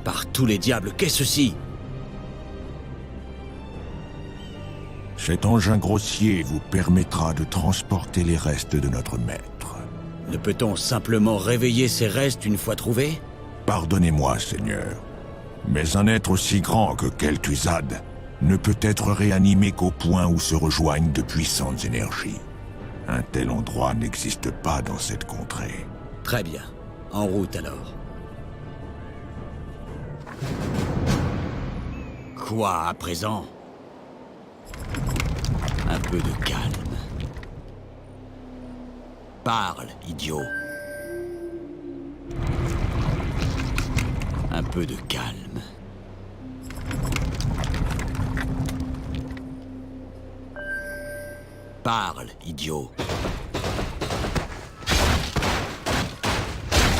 Par tous les diables, qu'est-ce ceci? Cet engin grossier vous permettra de transporter les restes de notre maître. Ne peut-on simplement réveiller ces restes une fois trouvés? Pardonnez-moi, Seigneur, mais un être aussi grand que Kel'Thuzad ne peut être réanimé qu'au point où se rejoignent de puissantes énergies. Un tel endroit n'existe pas dans cette contrée. Très bien. En route alors. Quoi à présent? Un peu de calme. Parle, idiot. Un peu de calme. Parle, idiot.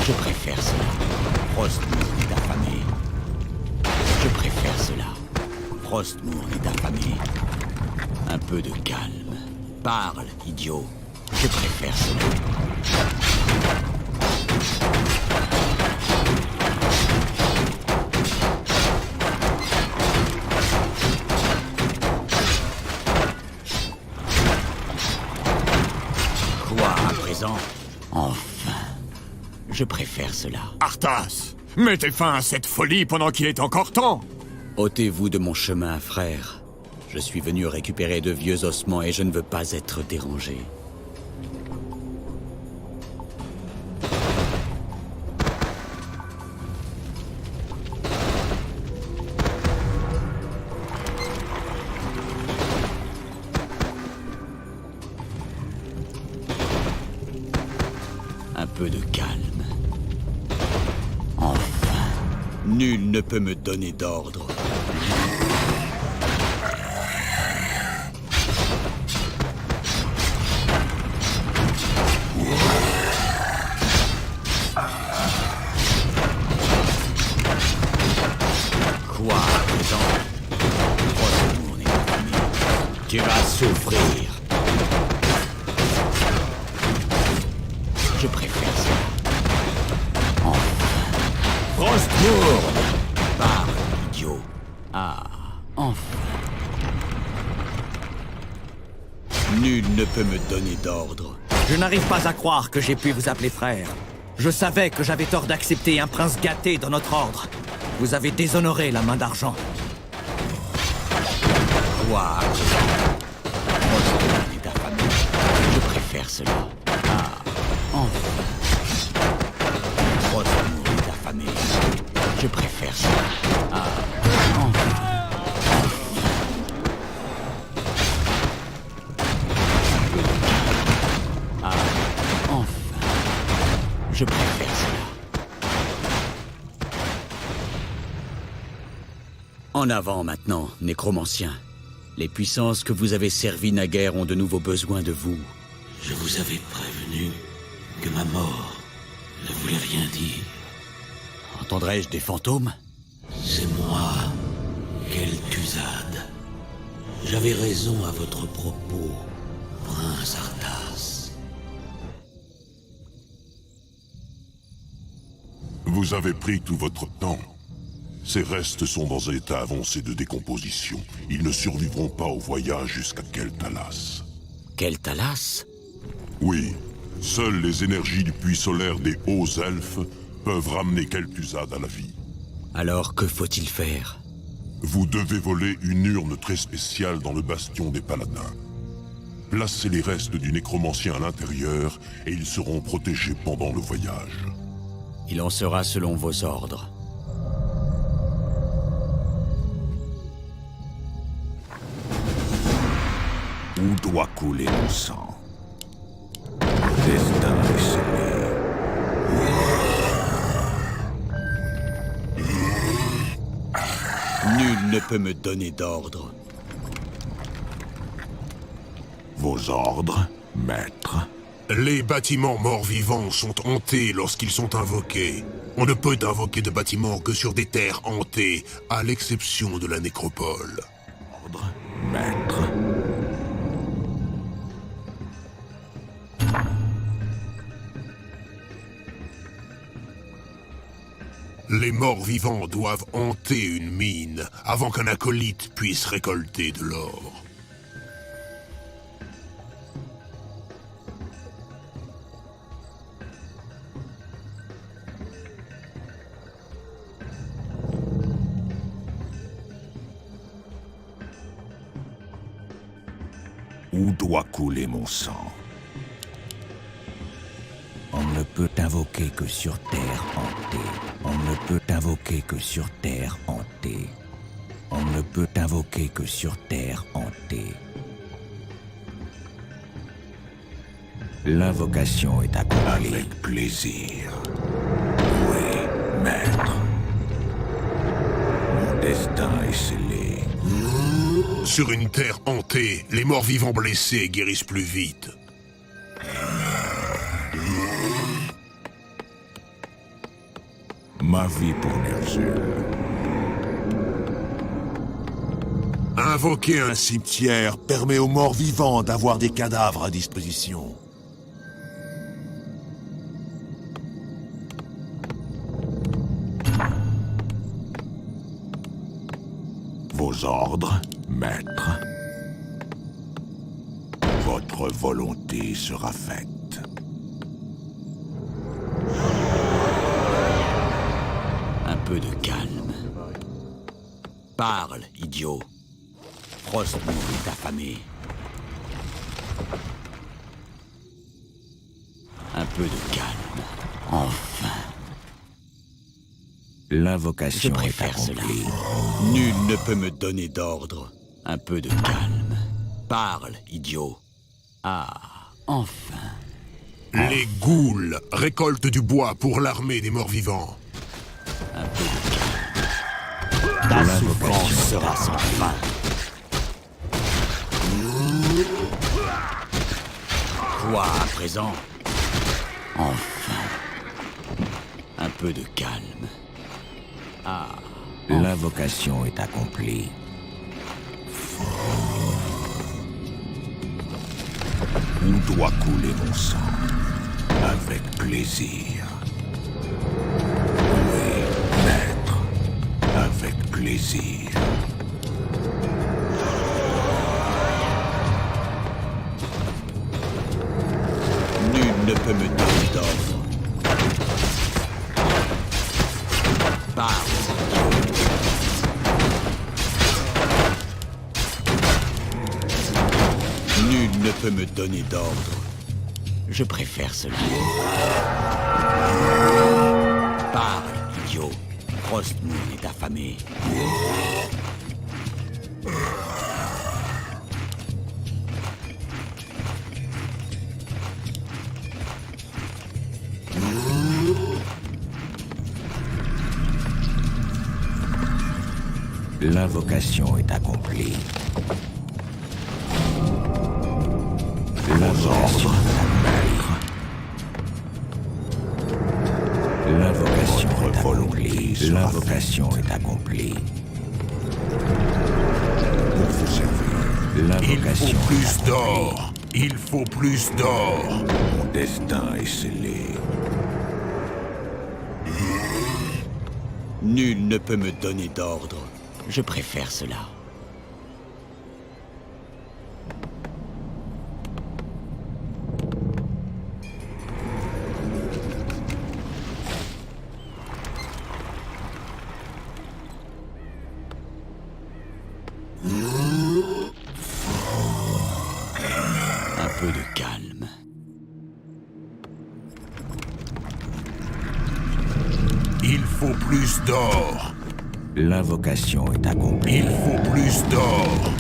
Je préfère cela. Frostmourne est affamé. Je préfère cela. Frostmourne est affamé. Un peu de calme. Parle, idiot. Je préfère cela. Quoi à présent? Enfin. Je préfère cela. Arthas, mettez fin à cette folie pendant qu'il est encore temps. Ôtez-vous de mon chemin, frère. Je suis venu récupérer de vieux ossements et je ne veux pas être dérangé. Un peu de calme. Enfin. Nul ne peut me donner d'ordre. Quoi à présent? Frostmourne est affamé. Tu vas souffrir. Je préfère ça. Enfin. Frostmourne! Parle, idiot. Ah, enfin. Nul ne peut me donner d'ordre. Je n'arrive pas à croire que j'ai pu vous appeler frère. Je savais que j'avais tort d'accepter un prince gâté dans notre ordre. Vous avez déshonoré la main d'argent. Quoi? Frostmourne est affamé. Je préfère cela. Ah, enfin. Frostmourne est affamé. Je préfère cela. Ah, enfin. Ah, enfin. Je préfère cela. En avant maintenant, nécromancien. Les puissances que vous avez servies naguère ont de nouveau besoin de vous. Je vous avais prévenu que ma mort ne voulait rien dire. Entendrai-je des fantômes? C'est moi, Kel'Thuzad. J'avais raison à votre propos, prince Arthas. Vous avez pris tout votre temps. Ces restes sont dans un état avancé de décomposition. Ils ne survivront pas au voyage jusqu'à Kel'Thalas. Kel'Thalas? Oui, seules les énergies du puits solaire des hauts elfes peuvent ramener Kel'Thuzad à la vie. Alors que faut-il faire? Vous devez voler une urne très spéciale dans le bastion des paladins. Placez les restes du nécromancien à l'intérieur et ils seront protégés pendant le voyage. Il en sera selon vos ordres. Où doit couler mon sang? Destin est scellé. Nul ne peut me donner d'ordre. Vos ordres, maître? Les bâtiments morts-vivants sont hantés lorsqu'ils sont invoqués. On ne peut invoquer de bâtiments que sur des terres hantées, à l'exception de la nécropole. Ordre, maître? Les morts vivants doivent hanter une mine avant qu'un acolyte puisse récolter de l'or. Où doit couler mon sang? On ne peut invoquer que sur terre hantée. On ne peut invoquer que sur terre hantée. On ne peut invoquer que sur terre hantée. L'invocation est accomplie. Avec plaisir. Oui, maître. Mon destin est scellé. Sur une terre hantée, les morts vivants blessés guérissent plus vite. Ma vie pour Ner'zhul. Invoquer un Un cimetière permet aux morts vivants d'avoir des cadavres à disposition. Vos ordres, maître. Votre volonté sera faite. Un peu de calme. Parle, idiot. Frostmourne est affamé. Un peu de calme. Enfin. Je L'invocation est préfère cela. accomplie. Nul ne peut me donner d'ordre. Un peu de calme. Parle, idiot. Ah, enfin. Les ghouls récoltent du bois pour l'armée des morts vivants. Un peu de calme. Ta souffrance sera sans fin. Toi, à présent. Enfin. Un peu de calme. Ah. L'invocation est accomplie. Où doit couler mon sang? Avec plaisir. Oui, maître. Avec plaisir. Nul ne peut me donner d'ordre. Parle. Nul ne peut me donner d'ordre. Je préfère cela. Parle, idiot. Frostmourne est affamé. L'invocation est accomplie. L'invocation L'invocation est accomplie. L'invocation est accomplie. Pour vous servir. Il L'invocation faut est plus accomplie. d'or. Il faut plus d'or. Mon destin est scellé. Nul ne peut me donner d'ordre. Je préfère cela. Un peu de calme. Il faut plus d'or. L'invocation est accomplie. Il faut plus d'or.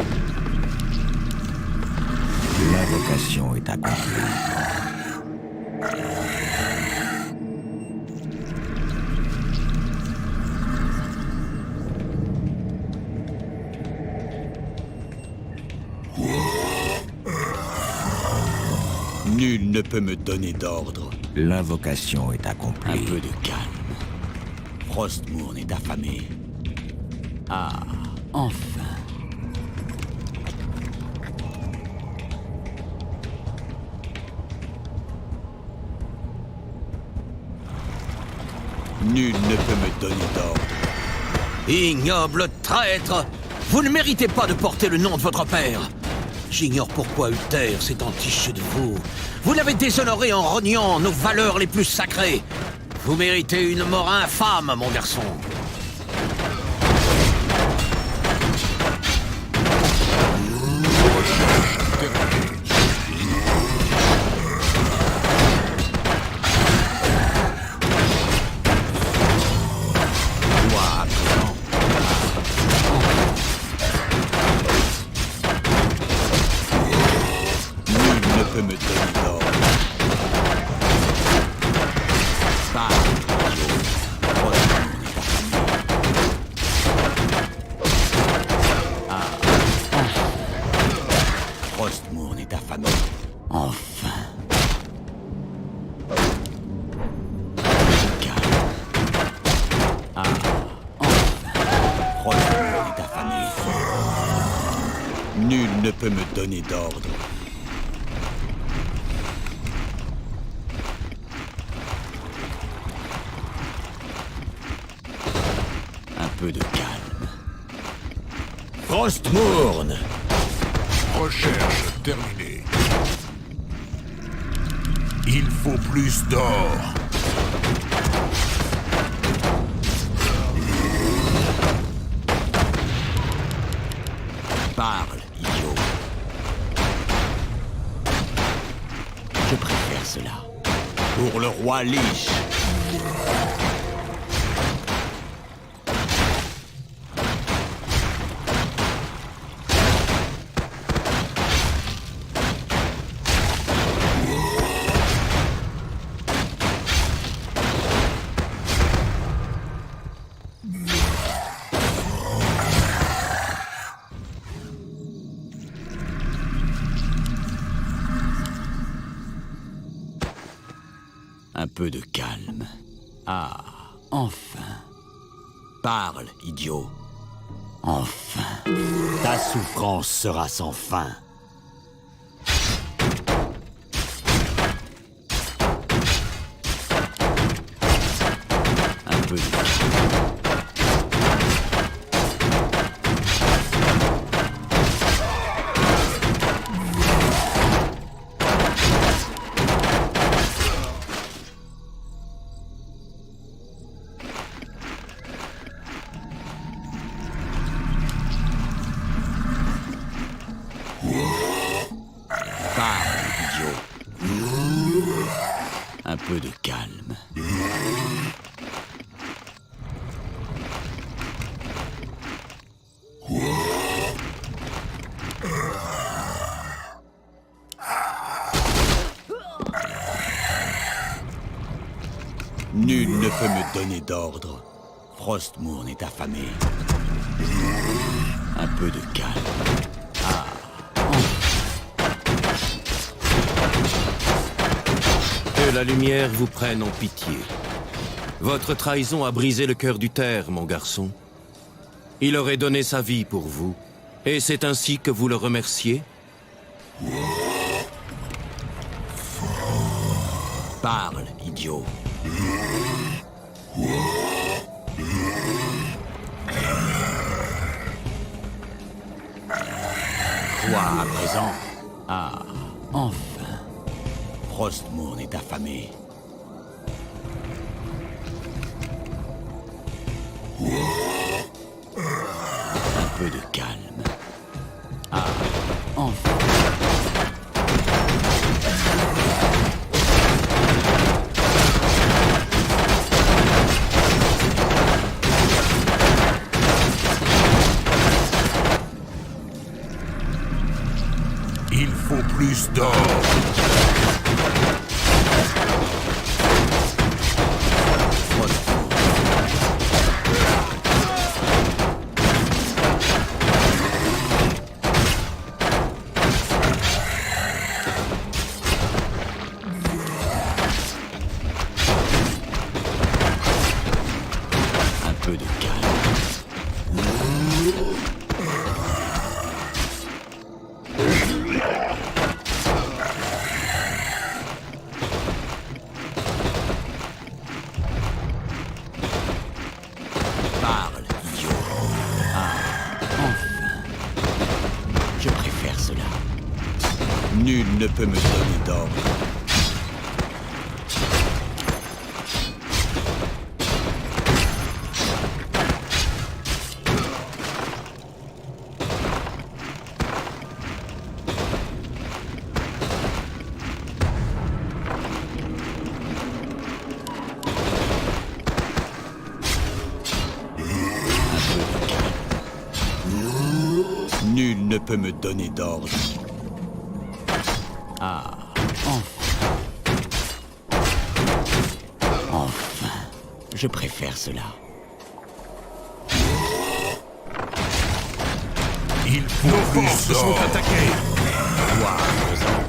L'invocation est accomplie. Nul ne peut me donner d'ordre. L'invocation est Un accomplie. peu de calme. Frostmourne est affamé. Ah, enfin. Nul ne peut me donner d'ordre. Ignoble traître! Vous ne méritez pas de porter le nom de votre père. J'ignore pourquoi Uther s'est entiché de vous. Vous l'avez déshonoré en rognant nos valeurs les plus sacrées. Vous méritez une mort infâme, mon garçon. Frostmourne est affamé. Enfin. Calme. Ah, enfin. Frostmourne est affamé. Nul ne peut me donner d'ordre. Un peu de calme. Frostmourne! Recherche terminée. Il faut plus d'or. Parle, idiot. Je préfère cela. Pour le roi Lich. Un peu de calme. Ah, enfin. Parle, idiot. Enfin. Ta souffrance sera sans fin. Un peu de calme. Un peu de calme. Nul ne peut me donner d'ordre. Frostmourne est affamé. Un peu de calme. Que la lumière vous prenne en pitié. Votre trahison a brisé le cœur d'Uther, mon garçon. Il aurait donné sa vie pour vous, et c'est ainsi que vous le remerciez? Parle, idiot. Quoi à présent? Ah, enfin. Frostmourne est affamé. Un peu de calme. Ah, enfin. Il faut plus d'or. Un peu de calme. Parle, idiot. Ah, enfin. Je préfère cela. Nul ne peut me donner d'ordre. Nul ne peut me donner d'ordre. Ah, enfin. Enfin. Je préfère cela. Il faut nos forces sont attaquées. Quoi, à présent?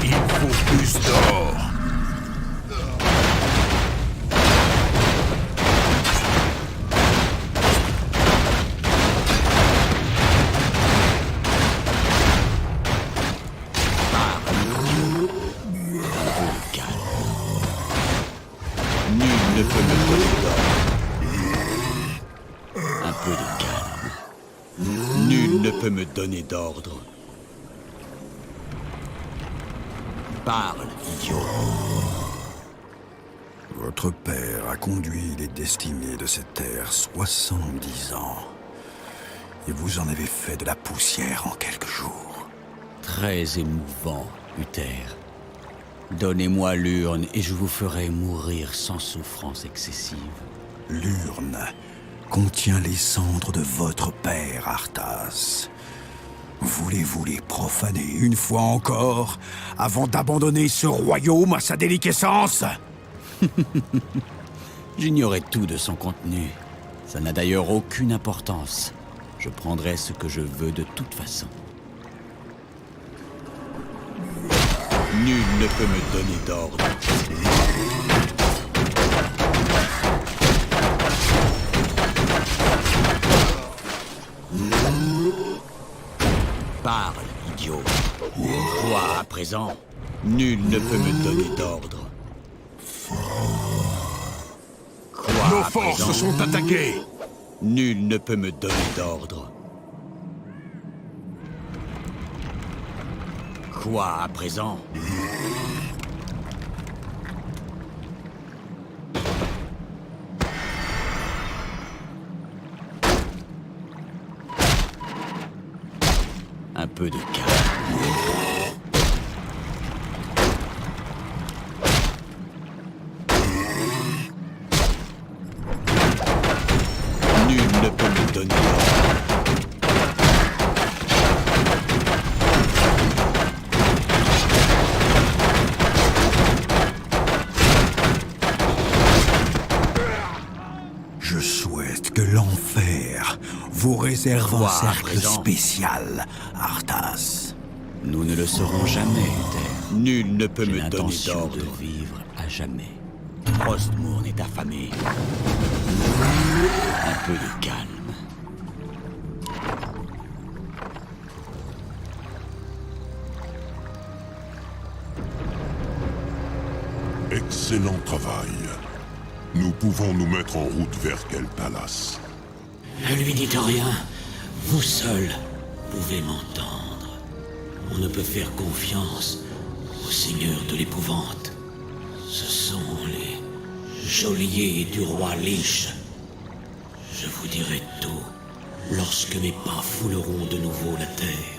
Il faut plus d'or. Nul ne peut me donner d'ordre. Un peu de calme. Nul ne peut me donner d'ordre. Parle, idiot. Votre père a conduit les destinées de cette terre 70 ans. Et vous en avez fait de la poussière en quelques jours. Très émouvant, Uther. Donnez-moi l'urne et je vous ferai mourir sans souffrance excessive. L'urne contient les cendres de votre père, Arthas. Voulez-vous les profaner une fois encore, avant d'abandonner ce royaume à sa déliquescence? J'ignorais tout de son contenu. Ça n'a d'ailleurs aucune importance. Je prendrai ce que je veux de toute façon. Nul ne peut me donner d'ordre. Parle, idiot. Quoi, à présent? Nul ne peut me donner d'ordre. Quoi, Nos à forces présent? sont attaquées. Nul ne peut me donner d'ordre. Quoi, à présent? Un peu de calme. Nul ne peut me donner d'ordre. Je souhaite que l'enfer vous réserve un Quoi, à cercle présent? spécial, Arthas. Nous ne le saurons jamais, Uther. Nul ne peut me donner l'intention d'ordre de de vivre à jamais. Frostmourne est affamé. Un peu de calme. Excellent travail. Nous pouvons nous mettre en route vers Keltalas. Ne lui dites rien. Vous seul pouvez m'entendre. On ne peut faire confiance au Seigneur de l'Épouvante. Ce sont les geôliers du roi Lich. Je vous dirai tout lorsque mes pas fouleront de nouveau la terre.